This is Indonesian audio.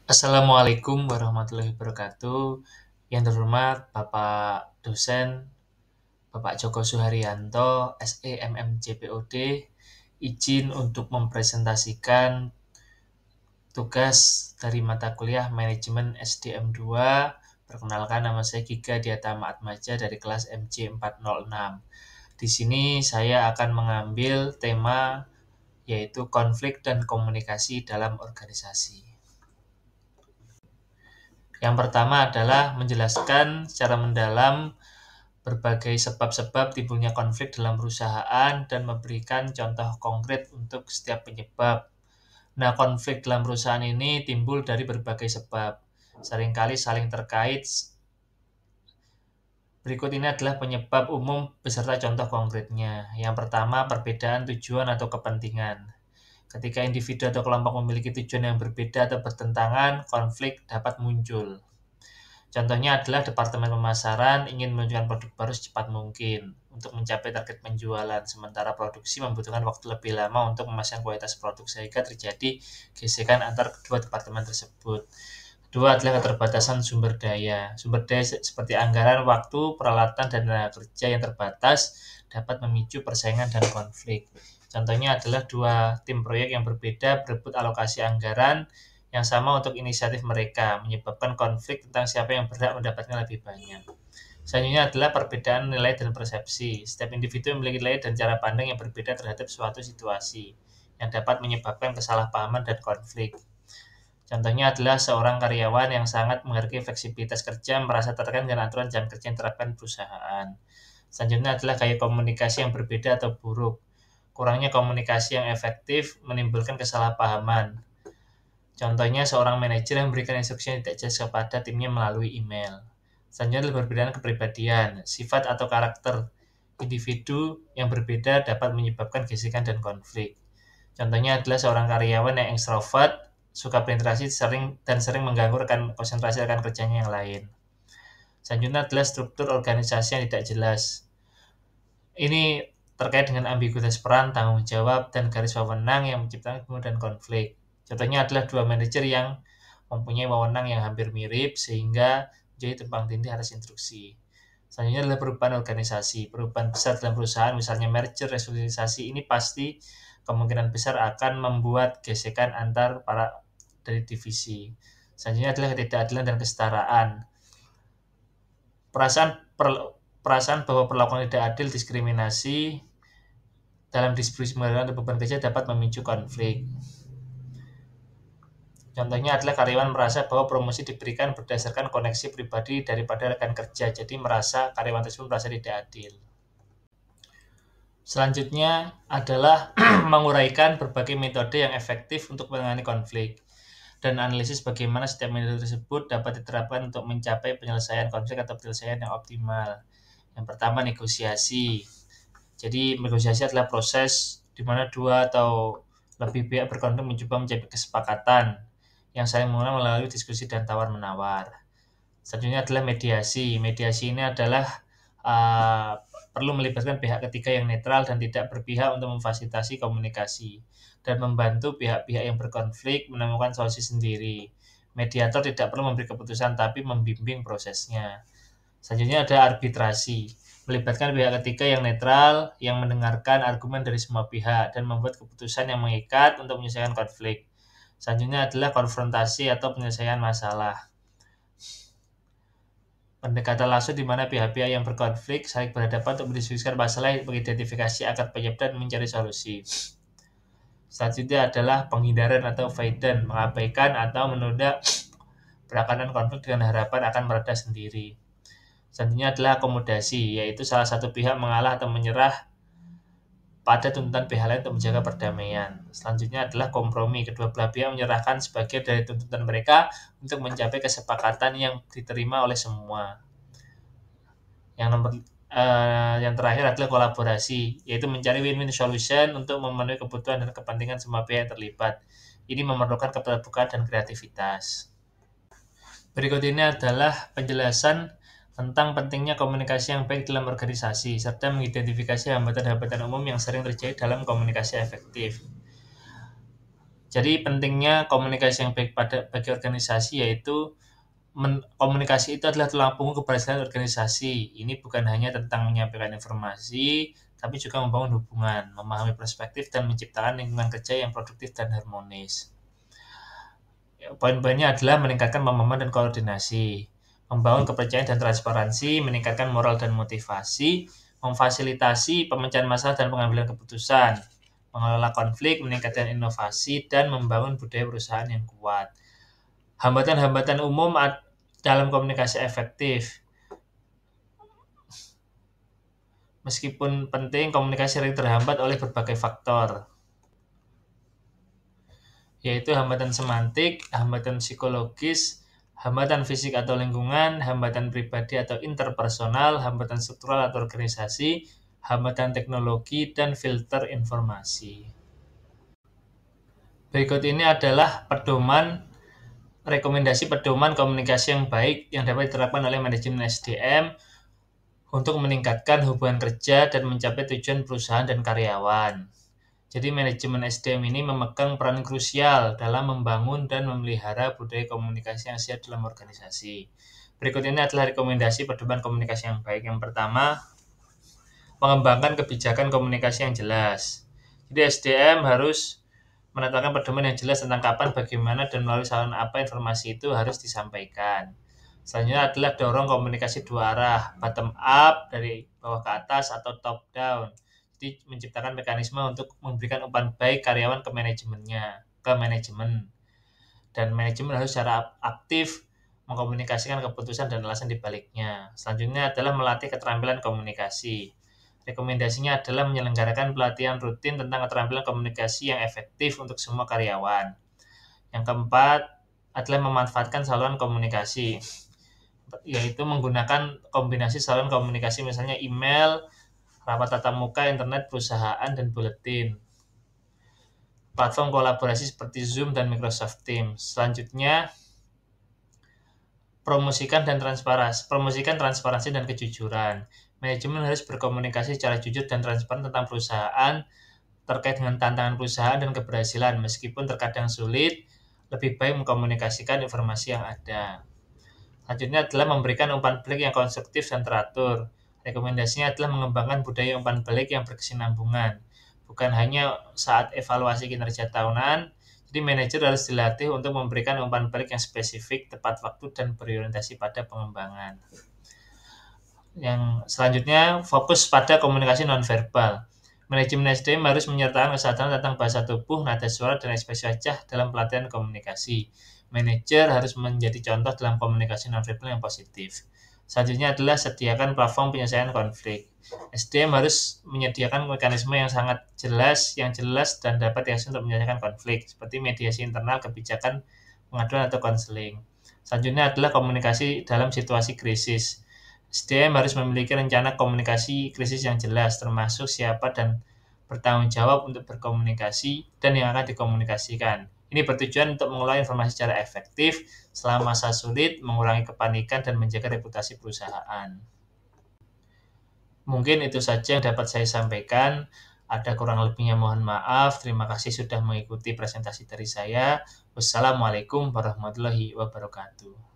Assalamualaikum warahmatullahi wabarakatuh. Yang terhormat Bapak dosen, Bapak Joko Suharyanto, SE MMCPOD, izin untuk mempresentasikan tugas dari mata kuliah Manajemen SDM 2. Perkenalkan, nama saya Giga Diatama Atmaja dari kelas MC 406. Di sini saya akan mengambil tema yaitu konflik dan komunikasi dalam organisasi. Yang pertama adalah menjelaskan secara mendalam berbagai sebab-sebab timbulnya konflik dalam perusahaan dan memberikan contoh konkret untuk setiap penyebab. Nah, konflik dalam perusahaan ini timbul dari berbagai sebab, seringkali saling terkait. Berikut ini adalah penyebab umum beserta contoh konkretnya. Yang pertama, perbedaan tujuan atau kepentingan. Ketika individu atau kelompok memiliki tujuan yang berbeda atau bertentangan, konflik dapat muncul. Contohnya adalah departemen pemasaran ingin menunjukkan produk baru secepat mungkin untuk mencapai target penjualan, sementara produksi membutuhkan waktu lebih lama untuk memasang kualitas produk sehingga terjadi gesekan antar kedua departemen tersebut. Kedua adalah keterbatasan sumber daya. Sumber daya seperti anggaran, waktu, peralatan, dan tenaga kerja yang terbatas dapat memicu persaingan dan konflik. Contohnya adalah dua tim proyek yang berbeda berebut alokasi anggaran yang sama untuk inisiatif mereka, menyebabkan konflik tentang siapa yang berhak mendapatkan lebih banyak. Selanjutnya adalah perbedaan nilai dan persepsi. Setiap individu memiliki nilai dan cara pandang yang berbeda terhadap suatu situasi, yang dapat menyebabkan kesalahpahaman dan konflik. Contohnya adalah seorang karyawan yang sangat menghargai fleksibilitas kerja merasa tertekan dengan aturan jam kerja yang diterapkan perusahaan. Selanjutnya adalah gaya komunikasi yang berbeda atau buruk. Kurangnya komunikasi yang efektif menimbulkan kesalahpahaman. Contohnya seorang manajer yang memberikan instruksi yang tidak jelas kepada timnya melalui email. Selanjutnya adalah perbedaan kepribadian, sifat atau karakter individu yang berbeda dapat menyebabkan gesekan dan konflik. Contohnya adalah seorang karyawan yang ekstrovert, suka berinteraksi sering mengganggu konsentrasi rekan kerjanya yang lain. Selanjutnya adalah struktur organisasi yang tidak jelas. Ini terkait dengan ambiguitas peran, tanggung jawab, dan garis wewenang yang menciptakan kebingungan dan konflik. Contohnya adalah dua manajer yang mempunyai wewenang yang hampir mirip sehingga jadi tumpang tindih atas instruksi. Selanjutnya adalah perubahan organisasi. Perubahan besar dalam perusahaan, misalnya merger, restrukturisasi, ini pasti kemungkinan besar akan membuat gesekan antar para dari divisi. Selanjutnya adalah ketidakadilan dan kesetaraan. Perasaan bahwa perlakuan tidak adil, diskriminasi dalam distribusi penghargaan atau beban kerja dapat memicu konflik. Contohnya adalah karyawan merasa bahwa promosi diberikan berdasarkan koneksi pribadi daripada rekan kerja, jadi karyawan tersebut merasa tidak adil. Selanjutnya adalah menguraikan berbagai metode yang efektif untuk menangani konflik dan analisis bagaimana setiap metode tersebut dapat diterapkan untuk mencapai penyelesaian konflik atau penyelesaian yang optimal. Yang pertama, negosiasi. Jadi negosiasi adalah proses di mana dua atau lebih pihak berkonflik mencoba mencapai kesepakatan yang saling mengenal melalui diskusi dan tawar-menawar. Selanjutnya adalah mediasi. Mediasi ini adalah perlu melibatkan pihak ketiga yang netral dan tidak berpihak untuk memfasilitasi komunikasi dan membantu pihak-pihak yang berkonflik menemukan solusi sendiri. Mediator tidak perlu memberi keputusan tapi membimbing prosesnya. Selanjutnya ada arbitrasi. Melibatkan pihak ketiga yang netral, yang mendengarkan argumen dari semua pihak dan membuat keputusan yang mengikat untuk menyelesaikan konflik. Selanjutnya adalah konfrontasi atau penyelesaian masalah. Pendekatan langsung di mana pihak-pihak yang berkonflik saling berhadapan untuk mendiskusikan masalah, mengidentifikasi akar penyebab dan mencari solusi. Selanjutnya adalah penghindaran atau avoidance, mengabaikan atau menunda penanganan konflik dengan harapan akan mereda sendiri. Selanjutnya adalah akomodasi, yaitu salah satu pihak mengalah atau menyerah pada tuntutan pihak lain untuk menjaga perdamaian. Selanjutnya adalah kompromi, kedua belah pihak menyerahkan sebagian dari tuntutan mereka untuk mencapai kesepakatan yang diterima oleh semua. Yang terakhir adalah kolaborasi, yaitu mencari win-win solution untuk memenuhi kebutuhan dan kepentingan semua pihak yang terlibat. Ini memerlukan keterbukaan dan kreativitas. Berikut ini adalah penjelasan tentang pentingnya komunikasi yang baik dalam organisasi, serta mengidentifikasi hambatan-hambatan umum yang sering terjadi dalam komunikasi efektif. Jadi pentingnya komunikasi yang baik bagi organisasi yaitu komunikasi itu adalah tulang punggung keberhasilan organisasi. Ini bukan hanya tentang menyampaikan informasi, tapi juga membangun hubungan, memahami perspektif, dan menciptakan lingkungan kerja yang produktif dan harmonis. Poin-poinnya adalah meningkatkan pemahaman dan koordinasi, membangun kepercayaan dan transparansi, meningkatkan moral dan motivasi, memfasilitasi pemecahan masalah dan pengambilan keputusan, mengelola konflik, meningkatkan inovasi, dan membangun budaya perusahaan yang kuat. Hambatan-hambatan umum dalam komunikasi efektif. Meskipun penting, komunikasi sering terhambat oleh berbagai faktor, yaitu hambatan semantik, hambatan psikologis, hambatan fisik atau lingkungan, hambatan pribadi atau interpersonal, hambatan struktural atau organisasi, hambatan teknologi, dan filter informasi. Berikut ini adalah rekomendasi pedoman komunikasi yang baik yang dapat diterapkan oleh manajemen SDM untuk meningkatkan hubungan kerja dan mencapai tujuan perusahaan dan karyawan. Jadi manajemen SDM ini memegang peran krusial dalam membangun dan memelihara budaya komunikasi yang sehat dalam organisasi. Berikut ini adalah rekomendasi pedoman komunikasi yang baik. Yang pertama, mengembangkan kebijakan komunikasi yang jelas. Jadi SDM harus menetapkan pedoman yang jelas tentang kapan, bagaimana, dan melalui saluran apa informasi itu harus disampaikan. Selanjutnya adalah dorong komunikasi dua arah, bottom up dari bawah ke atas atau top down. Jadi menciptakan mekanisme untuk memberikan umpan baik karyawan ke manajemen. Dan manajemen harus secara aktif mengkomunikasikan keputusan dan alasan dibaliknya. Selanjutnya adalah melatih keterampilan komunikasi. Rekomendasinya adalah menyelenggarakan pelatihan rutin tentang keterampilan komunikasi yang efektif untuk semua karyawan. Yang keempat adalah memanfaatkan saluran komunikasi, yaitu menggunakan kombinasi saluran komunikasi, misalnya email, rapat tatap muka, internet perusahaan, dan buletin. Platform kolaborasi seperti Zoom dan Microsoft Teams. Selanjutnya, promosikan transparansi dan kejujuran. Manajemen harus berkomunikasi secara jujur dan transparan tentang perusahaan terkait dengan tantangan perusahaan dan keberhasilan. Meskipun terkadang sulit, lebih baik mengkomunikasikan informasi yang ada. Selanjutnya adalah memberikan umpan balik yang konstruktif dan teratur. Rekomendasinya adalah mengembangkan budaya umpan balik yang berkesinambungan, bukan hanya saat evaluasi kinerja tahunan. Jadi manajer harus dilatih untuk memberikan umpan balik yang spesifik, tepat waktu, dan berorientasi pada pengembangan. Yang selanjutnya, fokus pada komunikasi nonverbal. Manajemen SDM harus menyertakan kesadaran tentang bahasa tubuh, nada suara, dan ekspresi wajah dalam pelatihan komunikasi. Manajer harus menjadi contoh dalam komunikasi nonverbal yang positif. Selanjutnya adalah sediakan platform penyelesaian konflik. SDM harus menyediakan mekanisme yang sangat jelas dan dapat diakses untuk menyelesaikan konflik, seperti mediasi internal, kebijakan, pengaduan, atau konseling. Selanjutnya adalah komunikasi dalam situasi krisis. SDM harus memiliki rencana komunikasi krisis yang jelas, termasuk siapa dan bertanggung jawab untuk berkomunikasi dan yang akan dikomunikasikan. Ini bertujuan untuk mengelola informasi secara efektif selama masa sulit, mengurangi kepanikan, dan menjaga reputasi perusahaan. Mungkin itu saja yang dapat saya sampaikan. Ada kurang lebihnya mohon maaf. Terima kasih sudah mengikuti presentasi dari saya. Wassalamualaikum warahmatullahi wabarakatuh.